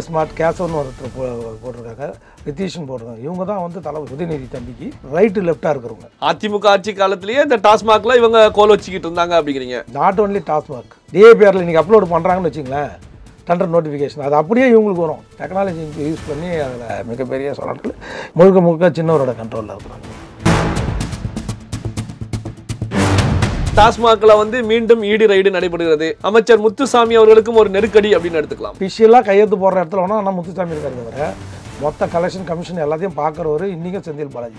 Smart Kesavan ஒருத்தர் போட்டிருக்காங்க, ரித்தீஷன் போட்டிருக்காங்க. இவங்க தான் வந்து தலைவர் உதயநிதி தம்பிக்கு ரைட்டு லெஃப்டாக இருக்கிறவங்க. அதிமுக ஆட்சி காலத்திலேயே இந்த டாஸ்மாக்ல இவங்க கோல் வச்சுக்கிட்டு இருந்தாங்க அப்படிங்கிறீங்க. நாட் ஒன்லி டாஸ்மாக், டிஏபிஆரில் இன்றைக்கி அப்லோட் பண்ணுறாங்கன்னு வச்சிங்களேன், டெண்டர் நோட்டிஃபிகேஷன் அது அப்படியே இவங்களுக்கு வரும். டெக்னாலஜி யூஸ் பண்ணி அதில் மிகப்பெரிய சொல்லாட்கள் முழுக்க முழுக்க சின்னவரோட கண்ட்ரோலில் இருக்கிறாங்க. டாஸ்மாக்ல வந்து மீண்டும் ஈடி ரைடு நடைபெறுகிறது. அமைச்சர் முத்துசாமி அவர்களுக்கும் ஒரு நெருக்கடி அப்படின்னு எடுத்துக்கலாம். அஃபிஷியலாக கையெழுத்து போடுற இடத்துல வேணால் ஆனால் முத்துசாமி இருக்கிறத தவிர மொத்த கலெக்ஷன் கமிஷன் எல்லாத்தையும் பார்க்குறவர் இன்றைக்கும் செந்தில் பாலாஜி.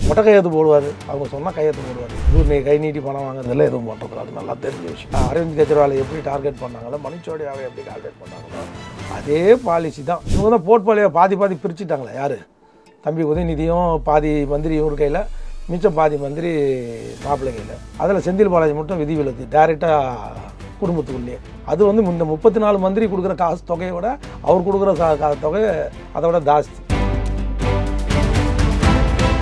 மொட்டை கையெழுத்து போடுவார், அவங்க சொன்னால் கையெழுத்து போடுவார். நீ கை நீட்டி பணம் வாங்குறதுல எதுவும் பண்ணுறது அது நல்லா தெரிஞ்ச விஷயம். அரவிந்த் கெஜ்ரிவாலை எப்படி டார்கெட் பண்ணாங்களோ, மணிச்சோடியாவை எப்படி டார்கெட் பண்ணாங்களோ அதே பாலிசி தான். இவங்க தான் போர்ட்ஃபோலியோ பாதி பிரிச்சுட்டாங்களே. யார் தம்பி உதயநிதியும் பாதி மந்திரி இவர் கையில், மிச்சம் பாதி மந்திரி மாப்பிள்ளை கையில். அதில் செந்தில் பாலாஜி மட்டும் விதிவிலக்கு, டைரெக்டாக குடும்பத்துக்குள்ளேயே. அது வந்து இந்த 34 மந்திரி கொடுக்குற காசு தொகையை விட அவர் கொடுக்குற தொகை அதை விட ஜாஸ்தி.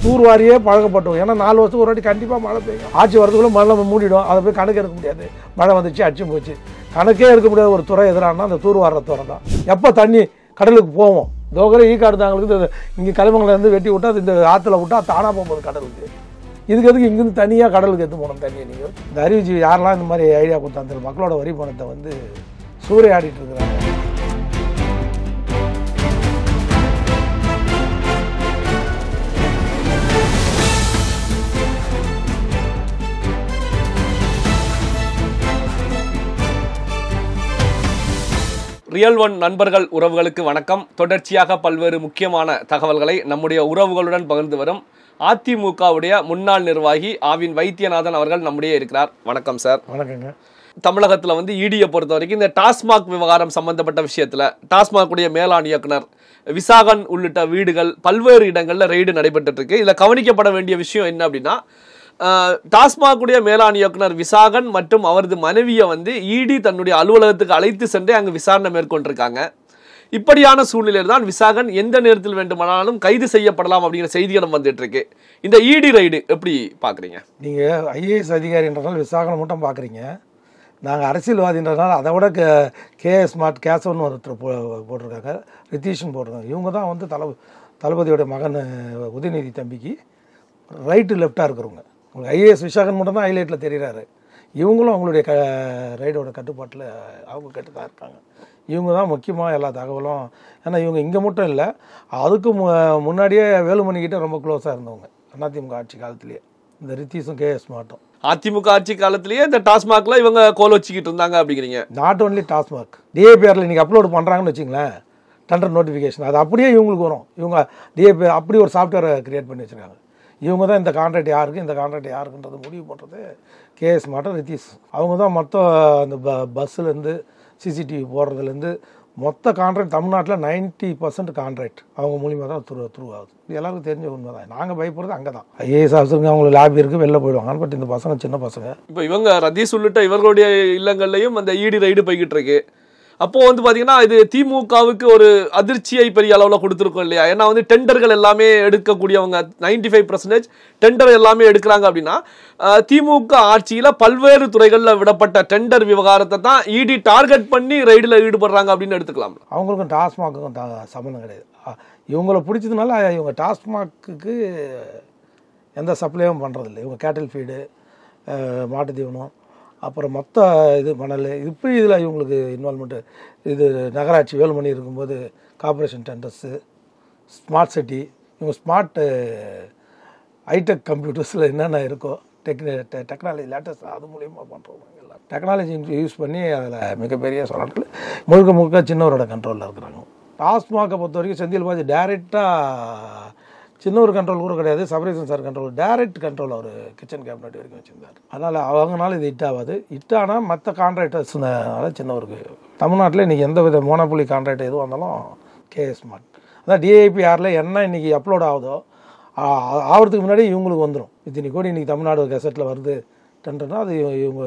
தூர்வாரியே பழக்கப்பட்டோம். ஏன்னா 4 வருஷத்துக்கு ஒரு வாட்டி கண்டிப்பாக மழை பெய்யும். ஆட்சி வரதுக்குள்ளே மழை மூடிடும். அதை போய் கணக்கு எடுக்க முடியாது. மழை வந்துச்சு அடிச்சு போச்சு, கணக்கே எடுக்க முடியாத ஒரு துறை எதிரானா அந்த தூர்வார துறை தான். எப்போ தண்ணி கடலுக்கு போவோம், தோகரை ஈக்காடுதாங்களுக்கு இங்கே கலைமங்கலேருந்து வெட்டி விட்டா இந்த ஆற்றுல விட்டா தானாக போகும்போது கடலுக்கு. இதுக்கு எதுக்கு இங்கேருந்து தனியாக கடலுக்கு எடுத்து போகணும் தண்ணியை? நீங்கள் இந்த அறிவிச்சு யாரெல்லாம் இந்த மாதிரி ஐடியா கொடுத்தா மக்களோட வரி பணத்தை வந்து சூறையாடிட்டு இருக்கிறாங்க. ரியல் ஒன் நண்பர்கள் உறவுகளுக்கு வணக்கம். தொடர்ச்சியாக பல்வேறு முக்கியமான தகவல்களை நம்முடைய உறவுகளுடன் பகிர்ந்து வரும் அதிமுகவுடைய முன்னாள் நிர்வாகி ஆவின் வைத்தியநாதன் அவர்கள் நம்முடைய இருக்கிறார். வணக்கம் சார். வணக்கங்க. தமிழகத்தில் வந்து ஈடியை பொறுத்த வரைக்கும் இந்த டாஸ்மாக் விவகாரம் சம்பந்தப்பட்ட விஷயத்தில் டாஸ்மாகுடைய மேலாண் இயக்குனர் விசாகன் உள்ளிட்ட வீடுகள் பல்வேறு இடங்களில் ரெய்டு நடைபெற்று இருக்கு. இதில் கவனிக்கப்பட வேண்டிய விஷயம் என்ன அப்படின்னா, டாஸ்மாகுடைய மேலாண் இயக்குனர் விசாகன் மற்றும் அவரது மனைவியை வந்து ஈடி தன்னுடைய அலுவலகத்துக்கு அழைத்து சென்று அங்கு விசாரணை மேற்கொண்டிருக்காங்க. இப்படியான சூழ்நிலையில் தான் விசாகன் எந்த நேரத்தில் வேண்டுமானாலும் கைது செய்யப்படலாம் அப்படிங்கிற செய்திகளும் வந்துட்டு இருக்கு. இந்த ஈடி ரைடு எப்படி பார்க்குறீங்க? நீங்கள் ஐஏஎஸ் அதிகாரின்றனால விசாகனை மட்டும் பார்க்குறீங்க. நாங்கள் அரசியல்வாதின்றதுனால அதை விட ஸ்மார்ட் கேசவன் ஒருத்தர் போட்டிருக்காங்க, ரித்தீஷன் போட்டிருக்காங்க. இவங்க தான் வந்து தளபதியோட மகன் உதயநிதி தம்பிக்கு ரைட்டு லெஃப்டாக இருக்கிறவங்க. உங்களுக்கு ஐஏஎஸ் விசாகன் மட்டும் தான் ஹைலைட்டில் தெரிகிறாரு. இவங்களும் அவங்களுடைய ரைடோட கட்டுப்பாட்டில் அவங்க கட்டு தான் இருக்காங்க. இவங்க தான் முக்கியமாக எல்லா தகவலும். ஏன்னா இவங்க இங்கே மட்டும் இல்லை, அதுக்கு முன்னாடியே வேலுமணிக்கிட்ட ரொம்ப க்ளோஸாக இருந்தவங்க அதிமுக ஆட்சி காலத்திலேயே. இந்த ரித்தீஷும் ஸ்மார்ட்டும் அதிமுக ஆட்சி காலத்திலேயே இந்த டாஸ்மாக்ல இவங்க கோல் வச்சுக்கிட்டு இருந்தாங்க அப்படிங்கிறீங்க. நாட் ஒன்லி டாஸ்மாக், டிஏபிஆரில் இன்றைக்கி அப்லோட் பண்ணுறாங்கன்னு வச்சிங்களேன், டெண்டர் நோட்டிஃபிகேஷன் அது அப்படியே இவங்களுக்கு வரும். இவங்க டிஏபி அப்படி ஒரு சாஃப்ட்வேரை க்ரியேட் பண்ணி வச்சுருக்காங்க. இவங்க தான் இந்த கான்ட்ராக்ட் யாருக்கு, இந்த கான்ட்ராக்ட் யாருக்குன்றது முடிவு பண்ணுறது ஸ்மார்ட்டும் ரித்தீஷ். அவங்க தான் மொத்தம் அந்த பஸ்ஸுலேருந்து சிசிடிவி போடுறதுலேருந்து மொத்த கான்ட்ராக்ட் தமிழ்நாட்டில் 90% கான்ட்ராக்ட் அவங்க மூலியமாக தான் த்ரூ ஆகுது. இது எல்லாருக்கும் தெரிஞ்ச உண்மை தான். நாங்கள் பயப்படுறது அங்கே தான். ஐஏஎஸ் ஆஃபீஸருங்க அவங்களுக்கு லாபி இருக்குது, வெளில போயிடுவாங்க. பட் இந்த பசங்க சின்ன பசங்க. இப்போ இவங்க ரதீஷ் உள்ளிட்ட இவர்களுடைய இல்லங்கள்லையும் அந்த ஈடி ரைடு போய்கிட்டு இருக்கு. அப்போ வந்து பார்த்தீங்கன்னா இது திமுகவுக்கு ஒரு அதிர்ச்சியை பெரிய அளவில் கொடுத்துருக்கோம் இல்லையா? ஏன்னா வந்து டெண்டர்கள் எல்லாமே எடுக்கக்கூடியவங்க 95% டெண்டர் எல்லாமே எடுக்கிறாங்க. அப்படின்னா திமுக ஆட்சியில் பல்வேறு துறைகளில் விடப்பட்ட டெண்டர் விவகாரத்தை தான் இடி டார்கெட் பண்ணி ரைடில் ஈடுபடுறாங்க அப்படின்னு எடுத்துக்கலாம். அவங்களுக்கும் டாஸ்மாக்குக்கும் சம்மந்தம் கிடையாது. இவங்களை பிடிச்சதுனால இவங்க டாஸ்மாக்கு எந்த சப்ளையும் பண்ணுறதில்லை. இவங்க கேட்டில் ஃபீடு, மாட்டு தீவனம், அப்புறம் மொத்த இது மணல், இப்படி இதில் இவங்களுக்கு இன்வால்மெண்ட்டு. இது நகராட்சி வேலுமணி இருக்கும்போது கார்பரேஷன் டெண்டர்ஸு, ஸ்மார்ட் சிட்டி, இவங்க ஸ்மார்ட் ஹைடெக் கம்ப்யூட்டர்ஸில் என்னென்ன இருக்கோ டெக்னாலஜி லேட்டஸ்ட் அது மூலியமாக பண்ணுறவங்க எல்லாம் டெக்னாலஜி யூஸ் பண்ணி அதில் மிகப்பெரிய சொல்லாட்கள் முழுக்க சின்னவரோட கண்ட்ரோலில் இருக்கிறாங்க. டாஸ்மாகை பொறுத்த வரைக்கும் செந்தில் பாலாஜி டைரெக்டாக சின்ன ஒரு கண்ட்ரோல் கூட கிடையாது, Sabareesan sir control, direct control அவர் கிச்சன் கேபினட் வரைக்கும் வச்சுருந்தார். அதனால் அவங்கனால இது ஹிட் ஆகாது. ஹிட் ஆனால் மற்ற கான்ட்ராக்டர்ஸ்னால சின்னவருக்கு தமிழ்நாட்டில் இன்றைக்கி எந்த வித மோனோபொலி கான்ட்ராக்ட் எதுவும் வந்தாலும் ஸ்மார்ட் அதான் டிஐபிஆரில் என்ன இன்றைக்கி அப்லோட் ஆகுதோ ஆகிறதுக்கு முன்னாடி இவங்களுக்கு வந்துடும். இத்தனை கோடி இன்றைக்கி தமிழ்நாடு கெசட்டில் வருது டெண்டர்னால் அது இவங்க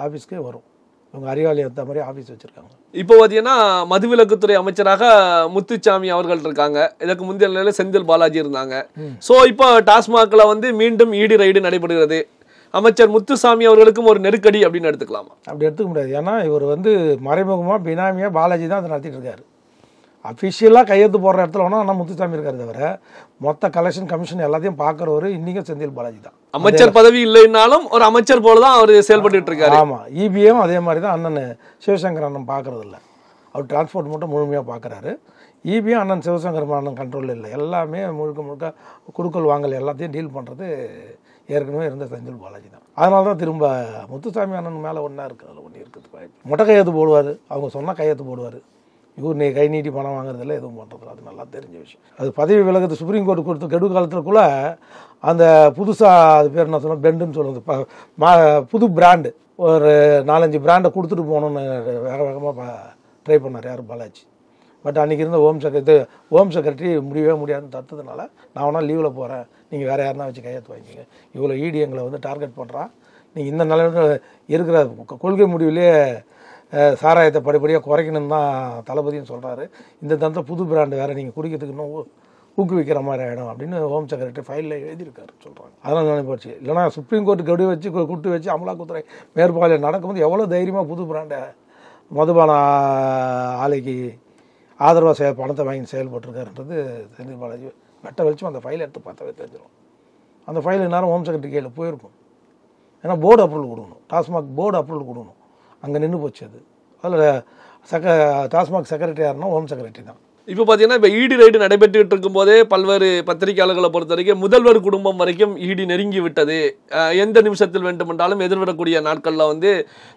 ஆஃபீஸ்க்கே வரும். இவங்க அறிவாளி ஏற்ற மாதிரி ஆஃபீஸ் வச்சுருக்காங்க. இப்போ பார்த்தீங்கன்னா மதுவிலக்குத்துறை அமைச்சராக முத்துசாமி அவர்கள் இருக்காங்க. இதற்கு முந்தைய நிலையில் செந்தில் பாலாஜி இருந்தாங்க. ஸோ இப்போ டாஸ்மாகில் வந்து மீண்டும் ஈடி ரைடு நடைபெறுகிறது. அமைச்சர் முத்துசாமி அவர்களுக்கும் ஒரு நெருக்கடி அப்படின்னு எடுத்துக்கலாமா? அப்படி எடுத்துக்க முடியாது. ஏன்னா இவர் வந்து மறைமுகமாக பினாமியாக பாலாஜி தான் அதை நடத்திட்டு இருக்காரு. அஃபிஷியலாக கையெழுத்து போடுற இடத்துல வேணால் ஆனால் முத்துசாமி இருக்காரு தவிர மொத்த கலெக்ஷன் கமிஷன் எல்லாத்தையும் பார்க்குறவர் இன்றைக்கும் செந்தில் பாலாஜி தான். அமைச்சர் பதவி இல்லைன்னாலும் ஒரு அமைச்சர் போல தான் அவர் செயல்பட்டு இருக்காரு. ஆமாம், இபிஎம் அதே மாதிரி தான். அண்ணன் சிவசங்கர் அண்ணன் பார்க்கறது இல்லை, அவர் டிரான்ஸ்போர்ட் மட்டும் முழுமையாக பார்க்குறாரு. இபிஎம் அண்ணன் சிவசங்கர் அண்ணன் கண்ட்ரோலில் இல்லை, எல்லாமே முழுக்க முழுக்க குடுக்கல் வாங்கல் எல்லாத்தையும் டீல் பண்ணுறது ஏற்கனவே இருந்த செந்தில் பாலாஜி தான். அதனால தான் திரும்ப முத்துசாமி அண்ணன் மேலே ஒன்றா இருக்குது, அதில் ஒன்று இருக்குது. மொட்டை கையெழுத்து போடுவார், அவங்க சொன்னால் கையெழுத்து போடுவார். இவர் நீ கை நீட்டி பணம் வாங்குறதில்ல, எதுவும் பண்ணுறதில்ல, அது நல்லா தெரிஞ்ச விஷயம். அது பதவி விலகத்து சுப்ரீம் கோர்ட்டு கொடுத்த கெடு காலத்துக்குள்ளே அந்த புதுசாக அது பேர் என்ன சொன்னால் பெண்டுன்னு சொல்லுவது, புது பிராண்டு ஒரு 4-5 பிராண்டை கொடுத்துட்டு போகணுன்னு வேக வேகமாக ட்ரை பண்ணார் யார் பாலாஜி. பட் அன்றைக்கி இருந்த ஹோம் செக்ரட்டரி முடியவே முடியாதுன்னு தடுத்ததுனால நான் வேணால் லீவில் போகிறேன், நீங்கள் வேறு யாருன்னா வச்சு கையெழுத்து வாங்கிக்கிங்க, இவ்வளோ இடி எங்களை வந்து டார்கெட் பண்ணுறான், நீங்கள் இந்த நிலைமையில் இருக்கிற கொள்கை முடிவிலே சாராயத்தை படிப்படியாக குறைக்கணும்னு தான் தளபதினு சொல்கிறாரு. இந்த தந்த புது பிராண்டு வேறு நீங்கள் குடிக்கிறதுக்கு இன்னும் ஊக்குவிக்கிற மாதிரி ஆகிடும் அப்படின்னு ஹோம் செக்ரட்டரி ஃபைலில் எழுதியிருக்காரு சொல்கிறாங்க. அதெல்லாம் நினைவு போச்சு. இல்லைனா சுப்ரீம் கோர்ட்டு கெடு வச்சு கூட்டு வச்சு அமலாக்கத்துறை மேற்பார்வையில் நடக்கும்போது எவ்வளோ தைரியமாக புது பிராண்டை மதுபான ஆலைக்கு ஆதரவாக பணத்தை வாங்கி செயல்பட்டுருக்காருன்றது செந்தில் பாலாஜி வெட்ட வெளிச்சம் அந்த ஃபைலை எடுத்து பார்த்தாவே தெரிஞ்சிடும். அந்த ஃபைல் நேரம் ஹோம் செக்ரட்டரி கையில் போயிருக்கும். ஏன்னா போர்டு அப்ரூவல் கொடுக்கணும், டாஸ்மாக் போர்டு அப்ரூவல் கொடுக்கணும். அங்கே நின்று போச்சு அது. அதில் டாஸ்மாக் செக்ரட்டரி யாருன்னா ஹோம் செக்ரட்டரி தான். இப்போ பார்த்தீங்கன்னா இப்போ இடி ரைடு நடைபெற்றுட்டு இருக்கும்போதே பல்வேறு பத்திரிகையாளர்களை பொறுத்த வரைக்கும் முதல்வர் குடும்பம் வரைக்கும் இடி நெருங்கி விட்டது, எந்த நிமிஷத்தில் வேண்டுமென்றாலும் எதிர்விடக்கூடிய நாட்களில் வந்து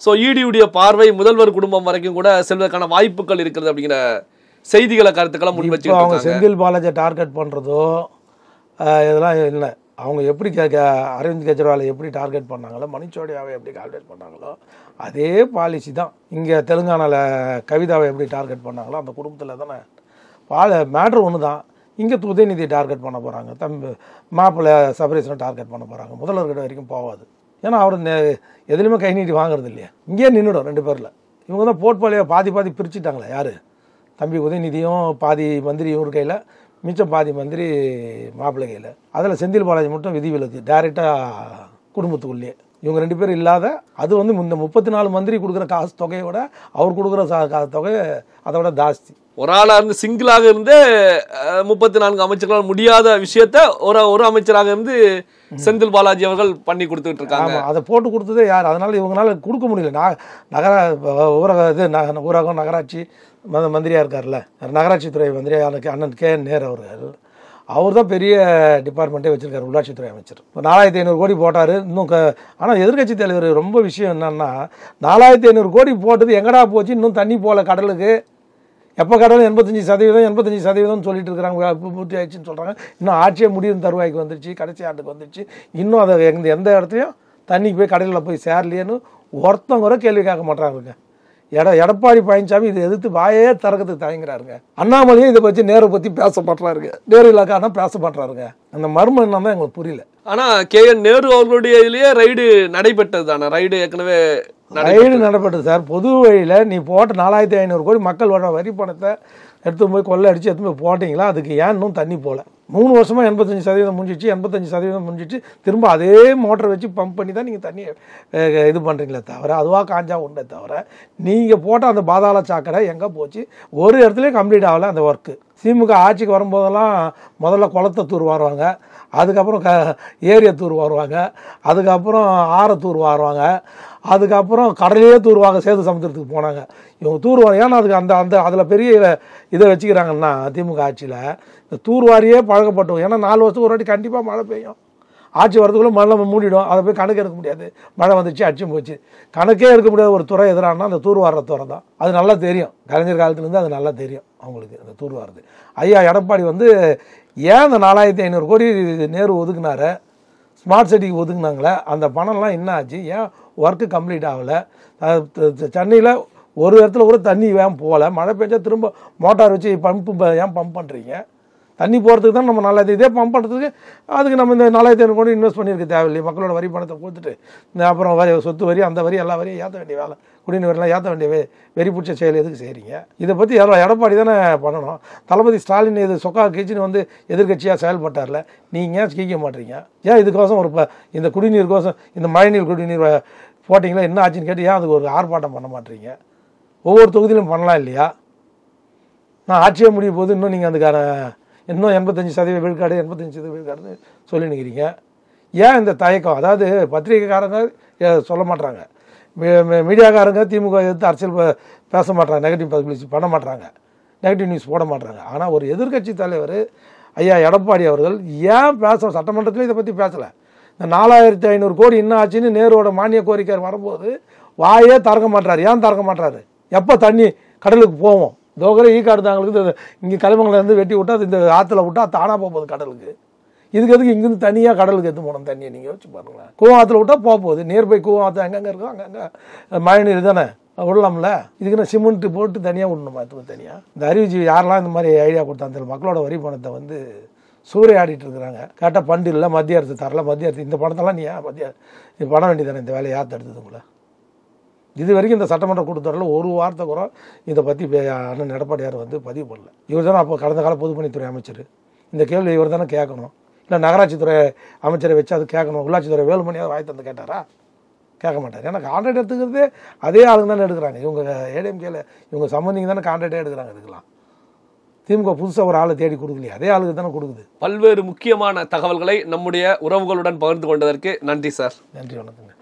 ஸோ இடியுடைய பார்வை முதல்வர் குடும்பம் வரைக்கும் கூட செல்வதற்கான வாய்ப்புகள் இருக்கிறது அப்படிங்கிற செய்திகளை கருத்துக்களை முன் வச்சு அவங்க செந்தில் பாலாஜியை டார்கெட் பண்ணுறதோ இதெல்லாம் இல்லை. அவங்க எப்படி அரவிந்த் கெஜ்ரிவாலை எப்படி டார்கெட் பண்ணாங்களோ, மணிச்சோடியாவை எப்படி டார்கெட் பண்ணாங்களோ அதே பாலிசி தான் இங்கே தெலுங்கானாவில் கவிதாவை எப்படி டார்கெட் பண்ணாங்களோ அந்த குடும்பத்தில் தானே மேட்ரு ஒன்று தான். இங்கே உதயநிதியை டார்கெட் பண்ண போகிறாங்க, மாப்பிள்ளை சபரீசனை டார்கெட் பண்ண போகிறாங்க. முதல்வர்கிட்ட வரைக்கும் போகாது. ஏன்னா அவர் எதுலையுமே கை நீட்டி வாங்குறது இல்லையா, இங்கேயே நின்றுடும் 2 பேரில். இவங்க தான் போர்ட்ஃபோலியோ பாதி பிரிச்சுட்டாங்களே. யார் தம்பி உதயநிதியும் பாதி மந்திரி இவர் கையில், மிச்சம் பாதி மந்திரி மாப்பிள்ளை கையில். அதில் செந்தில் பாலாஜி மட்டும் விதிவிலக்கு, டைரெக்டாக குடும்பத்துக்குள்ளேயே. இவங்க 2 பேரும் இல்லாத அது வந்து இந்த 34 மந்திரி கொடுக்குற காசு தொகையை விட அவர் கொடுக்குற தொகை அதை விட ஜாஸ்தி. ஒரு ஆளாக இருந்து சிங்கிளாக இருந்து 34 அமைச்சர்களால் முடியாத விஷயத்த ஒரு அமைச்சராக இருந்து செந்தில் பாலாஜி அவர்கள் பண்ணி கொடுத்துட்டு இருக்காங்க. அதை போட்டு கொடுத்ததே யார்? அதனால இவங்களால கொடுக்க முடியல. ஊரகம் நகராட்சி மந்திரியாக இருக்கார்ல, நகராட்சித்துறை மந்திரியாக அண்ணன் KN நேரு அவர் தான் பெரிய டிபார்ட்மெண்ட்டே வச்சுருக்காரு, உள்ளாட்சித்துறை அமைச்சர். 4500 கோடி போட்டார் இன்னும். ஆனால் எதிர்கட்சி தலைவர் ரொம்ப விஷயம் என்னன்னா 4500 கோடி போட்டது எங்கடா போச்சு, இன்னும் தண்ணி போகல கடலுக்கு. எப்போ கடலும் 85% சொல்லிட்டு இருக்கிறாங்க, பூர்த்தி ஆயிடுச்சுன்னு சொல்கிறாங்க. இன்னும் ஆட்சியே முடியும் தருவாய்க்கு வந்துருச்சு, கடைசி ஆண்டுக்கு வந்துருச்சு. இன்னும் அதை எந்த இடத்துலையும் தண்ணிக்கு போய் கடலில் போய் சேரலையேன்னு ஒருத்தவங்க கூட கேள்வி கேட்க மாட்டாங்க. எடப்பாடி பழனிசாமி இதை எதிர்த்து வாயே திறக்கிறதுக்கு தயங்குறாருங்க. அண்ணாமலையும் இதை பற்றி நேரு பற்றி பேச மாட்டாருங்க, நேரு இலாக்கானா பேச மாட்டாருங்க. அந்த மர்மம் என்னன்னு தான் எங்களுக்கு புரியல. ஆனால் KN நேரு அவர்களுடைய இதுலேயே ரைடு நடைபெற்றது தானே, ரைடு ஏற்கனவே ரைடு நடைபெற்றது சார். பொது வழியில் நீ போட்ட 4500 கோடி மக்கள் வரி பணத்தை எடுத்து போய் கொள்ளை அடித்து எடுத்து போய் போட்டிங்களா, அதுக்கு ஏன் இன்னும் தண்ணி போகல? 3 வருஷமாக 85% முடிஞ்சிச்சு, 85% முடிஞ்சிச்சு. திரும்ப அதே மோட்டரை வச்சு பம்ப் பண்ணி தான் நீங்கள் தண்ணியை இது பண்ணுறீங்களே தவிர, அதுவாக காஞ்சா உண்டே தவிர நீங்கள் போட்ட அந்த பாதாள சாக்கடை எங்கே போச்சு? ஒரு இடத்துலையும் கம்ப்ளீட் ஆகலை அந்த ஒர்க்கு. திமுக ஆட்சிக்கு வரும்போதெல்லாம் முதல்ல குளத்தை தூர் வாருவாங்க, அதுக்கப்புறம் ஏரியை தூர் வாருவாங்க, அதுக்கப்புறம் ஆறை தூர் வாருவாங்க, அதுக்கப்புறம் கடலையே தூர்வாங்க. சேது சமுத்திரத்துக்கு போனாங்க இவங்க தூர்வாரி. ஏன்னா அதுக்கு அந்த அதில் பெரிய இதை வச்சுக்கிறாங்கன்னா திமுக ஆட்சியில் இந்த தூர்வாரியே பழக்கப்பட்டோம். ஏன்னா 4 வருஷத்துக்கு ஒரு வாட்டி கண்டிப்பாக மழை பெய்யும், ஆட்சி வரதுக்குள்ளே மழை மூடிடும், அதை போய் கணக்கு எடுக்க முடியாது. மழை வந்துச்சு அடிச்சு போச்சு, கணக்கே எடுக்க முடியாத ஒரு துறை எதிரானா அந்த தூர்வார துறை தான். அது நல்லா தெரியும், கலைஞர் காலத்துலேருந்து அது நல்லா தெரியும் அவங்களுக்கு அந்த தூர்வாரது. ஐயா எடப்பாடி ஏன் அந்த 4500 கோடி நேரு ஒதுக்குனாரு, ஸ்மார்ட் சிட்டிக்கு ஒதுக்குனாங்களே, அந்த பணம்லாம் என்ன ஆச்சு? ஏன் ஒர்க்கு கம்ப்ளீட் ஆகலை? சென்னையில் ஒரு இடத்துல கூட தண்ணி ஏன் போகல? மழை பெஞ்சா திரும்ப மோட்டார் வச்சு ஏன் பம்ப் பண்ணுறீங்க? தண்ணி போகிறதுக்கு தான் நம்ம நல்லாயிரத்து இதே பம்ப் பண்ணுறதுக்கு அதுக்கு நம்ம இந்த 4500 கோடி இன்வெஸ்ட் பண்ணியிருக்க தேவையில்லையே. மக்களோட வரி பணத்தை கொடுத்துட்டு இந்த அப்புறம் வரி சொத்து வரி அந்த வரி எல்லா வரியும் ஏற்ற வேண்டிய வேலை, குடிநீர் வரலாம் ஏற்ற வேண்டிய வெறி பிடிச்ச செயல் எதுக்கு செய்கிறீங்க? இதை பற்றி எடப்பாடி தானே பண்ணணும். தளபதி ஸ்டாலின் இது சொக்கா கட்சின்னு வந்து எதிர்கட்சியாக செயல்பட்டார்ல, நீங்கள் ஏன் கேட்க மாட்டீங்க? ஏன் இதுக்கோசம் இந்த குடிநீருக்கோசம் இந்த மழைநீர் குடிநீர் போட்டிங்களா என்ன ஆச்சுன்னு கேட்டு ஏன் அதுக்கு ஒரு ஆர்ப்பாட்டம் பண்ண மாட்டீங்க? ஒவ்வொரு தொகுதியிலும் பண்ணலாம் இல்லையா? நான் ஆட்சியே முடிய போது இன்னும் நீங்கள் அதுக்கான இன்னும் 85% விழுக்காடு 85% விழுக்காடுன்னு சொல்லி நிற்கிறீங்க. ஏன் இந்த தயக்கம்? அதாவது பத்திரிகைக்காரங்க சொல்ல மாட்டாங்க, மீடியாக்காரங்க திமுக எதிர்த்து அரசியல் பேச மாட்டாங்க, நெகட்டிவ் பப்ளிசிட்டி பண்ண மாட்டாங்க, நெகட்டிவ் நியூஸ் போட மாட்டாங்க. ஆனால் ஒரு எதிர்கட்சி தலைவர் ஐயா எடப்பாடி அவர்கள் ஏன் சட்டமன்றத்திலும் இதை பற்றி பேசலை? இந்த 4500 கோடி என்ன ஆச்சுன்னு நேருவோட மானிய கோரிக்கை வரும்போது வாயே திறக்க மாட்டாரு. ஏன் திறக்க மாட்டாரு? எப்போ தண்ணி கடலுக்கு போவோம்? தோகரை ஈக்காடுதாங்களுக்கு இங்கே கலைமங்கலேருந்து வெட்டி விட்டா இந்த ஆற்றுல விட்டா தானாக போகுது கடலுக்கு. இதுக்கு எதுக்கு இங்கேருந்து தனியாக கடலுக்கு எடுத்து போகணும் தண்ணியை? நீங்கள் யோசிச்சு பாருங்களேன். கூவாத்துல விட்டா போகுது, நியர்பை கூவாத்து அங்கங்கே இருக்கும், அங்கங்கே மழை நீர் தானே விடலாம்ல. இதுக்குன்னு சிமெண்ட் போட்டு தனியாக விடணுமா? தனியாக இந்த அறிவுஜீவி யாரெல்லாம் இந்த மாதிரி ஐடியா கொடுத்தாங்க? மக்களோட வரி பணத்தை வந்து சூறையாடிட்டு இருக்கிறாங்க. கேட்டால் ஃபண்டு இல்லை, மத்திய அரசு தரல, மத்திய அரசு இந்த பணத்தெல்லாம் நீ ஏன் இது பண்ண வேண்டியதானே? இந்த வேலையை யார் தடுத்ததுங்களா? இது வரைக்கும் இந்த சட்டமன்ற கூட்டத்தொடரில் ஒரு வார்த்தை கூட இதை பற்றி அண்ணன் எடப்பாடியார் வந்து பதிவு பண்ணல. இவர் தானே அப்போ கடந்த கால பொதுப்பணித்துறை அமைச்சர். இந்த கேள்வி இவர் தானே கேட்கணும். இல்லை நகராட்சித்துறை அமைச்சரை வச்சு அது கேட்கணும். உள்ளாட்சித்துறை வேலுமணியார் வாய் தந்து கேட்டாரா? கேட்க மாட்டார். ஏன்னா கான்ட்ராக்ட் எடுத்துக்கிறதே அதே ஆளுங்க தானே எடுக்கிறாங்க. இவங்க ஏடிஎம்கேல இவங்க சம்பந்திங்க தானே கான்ட்ராக்டே எடுக்கிறாங்க. இதுக்கெல்லாம் திமுக புதுசாக ஒரு ஆளை தேடி கொடுக்கலையே, அதே ஆளுக்கு தானே கொடுக்குது. பல்வேறு முக்கியமான தகவல்களை நம்முடைய உறவுகளுடன் பகிர்ந்து கொண்டதற்கு நன்றி சார். நன்றி, வணக்கங்க.